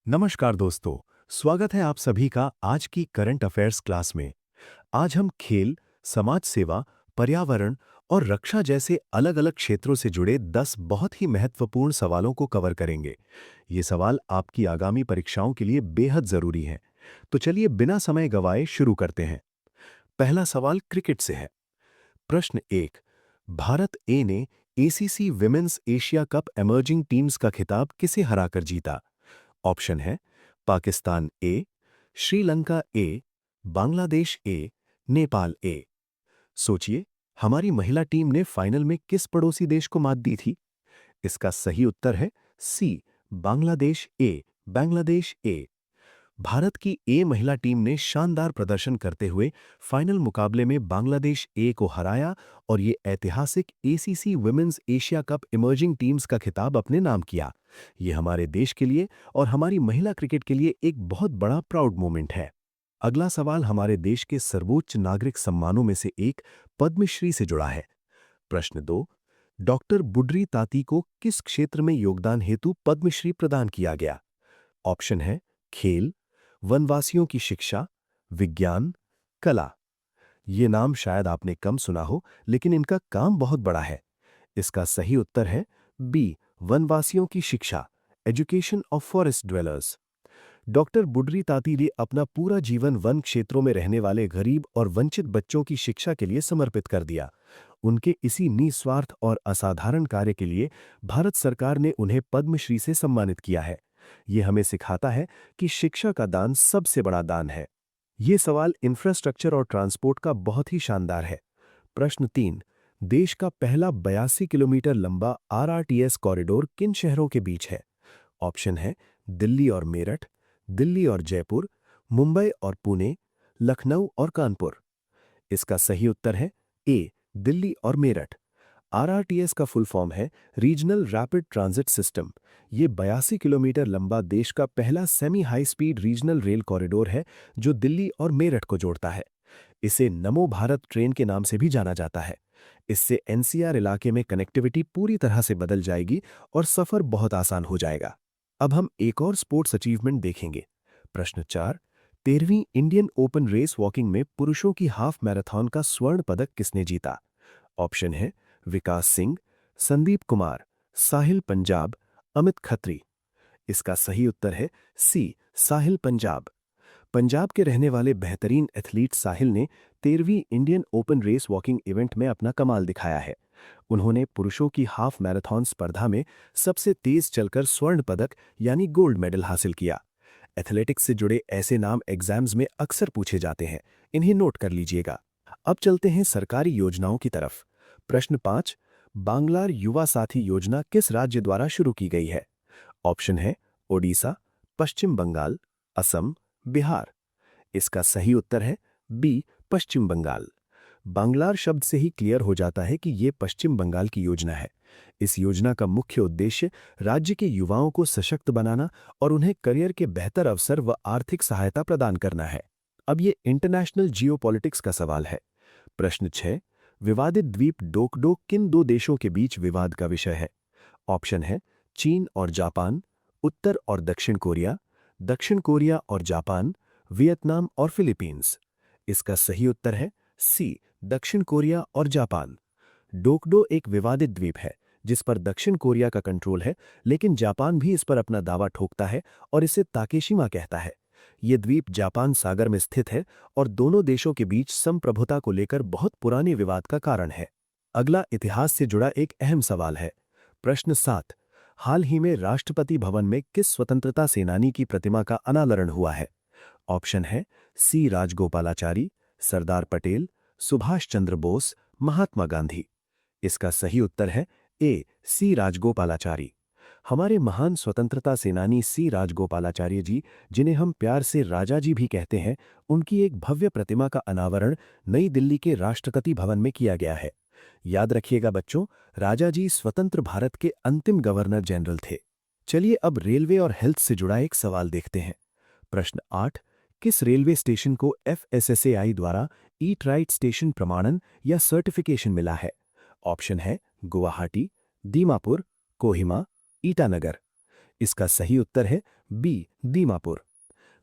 नमस्कार दोस्तों, स्वागत है आप सभी का आज की करंट अफेयर्स क्लास में। आज हम खेल, समाज सेवा, पर्यावरण और रक्षा जैसे अलग-अलग क्षेत्रों से जुड़े 10 बहुत ही महत्वपूर्ण सवालों को कवर करेंगे। ये सवाल आपकी आगामी परीक्षाओं के लिए बेहद जरूरी हैं। तो चलिए बिना समय गंवाए शुरू करते हैं। पहला सवाल क्रिकेट से है। प्रश्न 1। भारत ए ने ACC women's Asia Cup emerging teams का खिताब किसे हराकर जीता? ऑप्शन है पाकिस्तान ए, श्रीलंका ए, बांग्लादेश ए, नेपाल ए। सोचिए, हमारी महिला टीम ने फाइनल में किस पड़ोसी देश को मात दी थी? इसका सही उत्तर है सी, बांग्लादेश ए, बांग्लादेश ए। भारत की ए महिला टीम ने शानदार प्रदर्शन करते हुए फाइनल मुकाबले में बांग्लादेश ए को हराया और ये ऐतिहासिक ACC women's Asia Cup emerging teams का खिताब अपने नाम किया। ये हमारे देश के लिए और हमारी महिला क्रिकेट के लिए एक बहुत बड़ा प्राउड मोमेंट है। अगला सवाल हमारे देश के सर्वोच्च नागरिक सम्मानों में से एक पद्मश्री से जुड़ा है। प्रश्न 2। डॉक्टर बुड्री ताती को किस क्षेत्र में योगदान हेतु पद्मश्री प्रदान किया गया? ऑप्शन है खेल, वनवासियों की शिक्षा, विज्ञान, कला। ये नाम शायद आपने कम सुना हो, लेकिन इनका काम बहुत बड़ा है। इसका सही उत्तर है बी, वनवासियों की शिक्षा, education of forest dwellers. Doctor Budri Tati ने अपना पूरा जीवन वन क्षेत्रों में रहने वाले गरीब और वंचित बच्चों की शिक्षा के लिए समर्पित कर दिया। उनके इसी निस्वार्थ और असाधारण कार्य के लिए भारत सरकार ने उन्हें पद्मश्री से सम्मानित किया है। ये हमें सिखाता है कि शिक्षा का दान सबसे बड़ा दान है। ये सवाल इंफ्रास्ट्रक्चर और ट्रांसपोर्ट का बहुत ही शानदार है। प्रश्न 3। देश का पहला 82 किलोमीटर लंबा आरआरटीएस कॉरिडोर किन शहरों के बीच है? ऑप्शन है दिल्ली और मेरठ, दिल्ली और जयपुर, मुंबई और पुणे, लखनऊ और कानपुर। इसका सही उत्तर है ए, दिल्ली और मेरठ। आरआरटीएस का फुल फॉर्म है रीजनल रैपिड ट्रांजिट सिस्टम। ये 82 किलोमीटर लंबा देश का पहला semi high speed regional rail corridor है जो दिल्ली और मेरठ को जोड़ता है। इसे नमो भारत ट्रेन के नाम से भी जाना जाता है। इससे एनसीआर इलाके में कनेक्टिविटी पूरी तरह से बदल जाएगी और सफर बहुत आसान हो जाएगा। अब हम एक और स्पोर्ट्स अचीवमेंट देखेंगे। प्रश्न 4। 13वीं इंडियन ओपन रेस वॉकिंग में पुरुषों की हाफ मैराथन का स्वर्ण पदक किसने जीता? ऑप्शन है विकास सिंह, संदीप कुमार, साहिल पंजाब, अमित खत्री। इसका सही उत्तर है सी, साहिल पंजाब। पंजाब के रहने वाले बेहतरीन एथलीट साहिल ने 13वीं Indian Open race walking event में अपना कमाल दिखाया है। उन्होंने पुरुषों की हाफ मैराथन स्पर्धा में सबसे तेज चलकर स्वर्ण पदक यानी गोल्ड मेडल हासिल किया। एथलेटिक्स से जुड़े ऐसे नाम एग्जाम्स में अक्सर पूछे जाते हैं, इन्हें नोट कर लीजिएगा। अब चलते हैं सरकारी योजनाओं की तरफ। प्रश्न 5। बांग्लार युवा साथी योजना किस राज्य द्वारा शुरू की गई है? ऑप्शन है ओडिशा, पश्चिम बंगाल, असम, बिहार। इसका सही उत्तर है बी, पश्चिम बंगाल। बांग्लार शब्द से ही क्लियर हो जाता है कि ये पश्चिम बंगाल की योजना है। इस योजना का मुख्य उद्देश्य राज्य के युवाओं को सशक्त बनाना और उन्हें करियर के बेहतर अवसर व आर्थिक सहायता प्रदान करना है। अब ये इंटरनेशनल जियोपॉलिटिक्स का सवाल है। प्रश्न 6। विवादित द्वीप डोकडो किन दो देशों के बीच विवाद का विषय है? ऑप्शन है चीन और जापान, उत्तर और दक्षिण कोरिया और जापान, वियतनाम और फिलीपींस। इसका सही उत्तर है सी, दक्षिण कोरिया और जापान। डोकडो एक विवादित द्वीप है जिस पर दक्षिण कोरिया का कंट्रोल है, लेकिन जापान भी इस पर अपना दावा ठोकता है और इसे ताकेशिमा कहता है। ये द्वीप जापान सागर में स्थित है और दोनों देशों के बीच संप्रभुता को लेकर बहुत पुराने विवाद का कारण है। अगला इतिहास से जुड़ा एक अहम सवाल है। प्रश्न 7। हाल ही में राष्ट्रपति भवन में किस स्वतंत्रता सेनानी की प्रतिमा का अनावरण हुआ है? ऑप्शन है सी, राजगोपालाचारी, सरदार पटेल, सुभाष चंद्र बोस, महात्मा गांधी। इसका सही उत्तर है ए, सी, राजगोपालाचारी। हमारे महान स्वतंत्रता सेनानी सी राजगोपालाचार्य जी, जिन्हें हम प्यार से राजा जी भी कहते हैं, उनकी एक भव्य प्रतिमा का अनावरण नई दिल्ली के राष्ट्रपति भवन में किया गया है। याद रखिएगा बच्चों, राजा जी स्वतंत्र भारत के अंतिम गवर्नर जनरल थे। चलिए अब रेलवे और हेल्थ से जुड़ा एक सवाल देखते हैं। प्रश्न 8। किस रेलवे स्टेशन को एफएसएसएआई द्वारा ईट राइट स्टेशन प्रमाणन या सर्टिफिकेशन मिला है? ऑप्शन है गुवाहाटी, दीमापुर, कोहिमा, ईटानगर। इसका सही उत्तर है बी, दीमापुर।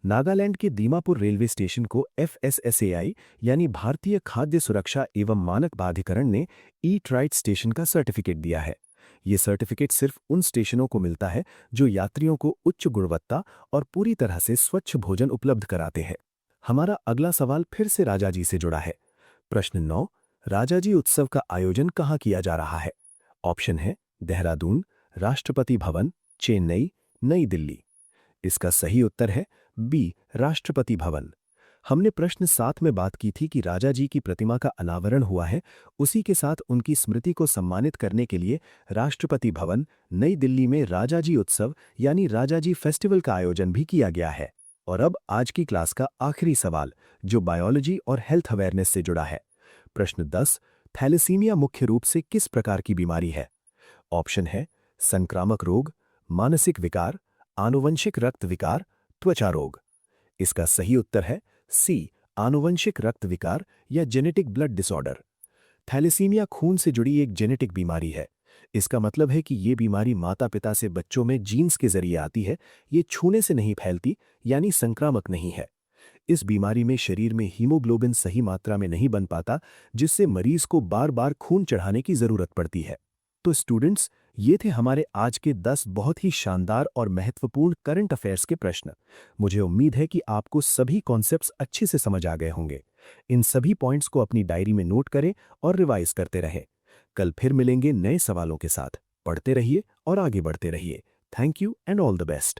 नागालैंड के दीमापुर रेलवे स्टेशन को FSSAI यानी भारतीय खाद्य सुरक्षा एवं मानक प्राधिकरण ने ईट राइट स्टेशन का सर्टिफिकेट दिया है। ये सर्टिफिकेट सिर्फ उन स्टेशनों को मिलता है जो यात्रियों को उच्च गुणवत्ता और पूरी तरह से स्वच्छ भोजन उपलब्ध कराते हैं। हमारा अगला सवाल फिर से राजाजी से जुड़ा है। प्रश्न 9, राजाजी उत्सव का आयोजन कहाँ किया जा रहा है? ऑप्शन है देहरादून, राष्ट्रपति भवन, चेन्नई, नई दिल्ली। इसका सही उत्तर है बी, राष्ट्रपति भवन। हमने प्रश्न 7 में बात की थी कि राजाजी की प्रतिमा का अनावरण हुआ है, उसी के साथ उनकी स्मृति को सम्मानित करने के लिए राष्ट्रपति भवन, नई दिल्ली में राजाजी उत्सव यानी राजाजी फेस्टिवल का आयोजन भी किया गया है। और अब आज की क्लास का आखिरी सवाल, जो बायोलॉजी और हेल्थ अवेयरनेस से जुड़ा है। प्रश्न 10, थैलेसीमिया मुख्य रूप से किस प्रकार की बीमारी है? ऑप्शन है संक्रामक रोग, मानसिक विकार, आनुवंशिक रक्त विकार, त्वचा रोग। इसका सही उत्तर है सी, आनुवंशिक रक्त विकार या जेनेटिक ब्लड डिसऑर्डर। थैलेसीमिया खून से जुड़ी एक जेनेटिक बीमारी है। इसका मतलब है कि ये बीमारी माता-पिता से बच्चों में जीन्स के जरिए आती है, ये छूने से नहीं फैलती, यानी संक्रामक नहीं है। इस बीमारी में शरीर में हीमोग्लोबिन सही मात्रा में नहीं बन पाता, जिससे मरीज को बार-बार खून चढ़ाने की जरूरत पड़ती है। तो स्टूडेंट्स, ये थे हमारे आज के 10 बहुत ही शानदार और महत्वपूर्ण करंट अफेयर्स के प्रश्न। मुझे उम्मीद है कि आपको सभी कॉन्सेप्ट्स अच्छे से समझ आ गए होंगे। इन सभी पॉइंट्स को अपनी डायरी में नोट करें और रिवाइज करते रहें। कल फिर मिलेंगे नए सवालों के साथ। पढ़ते रहिए और आगे बढ़ते रहिए। Thank you and all the best.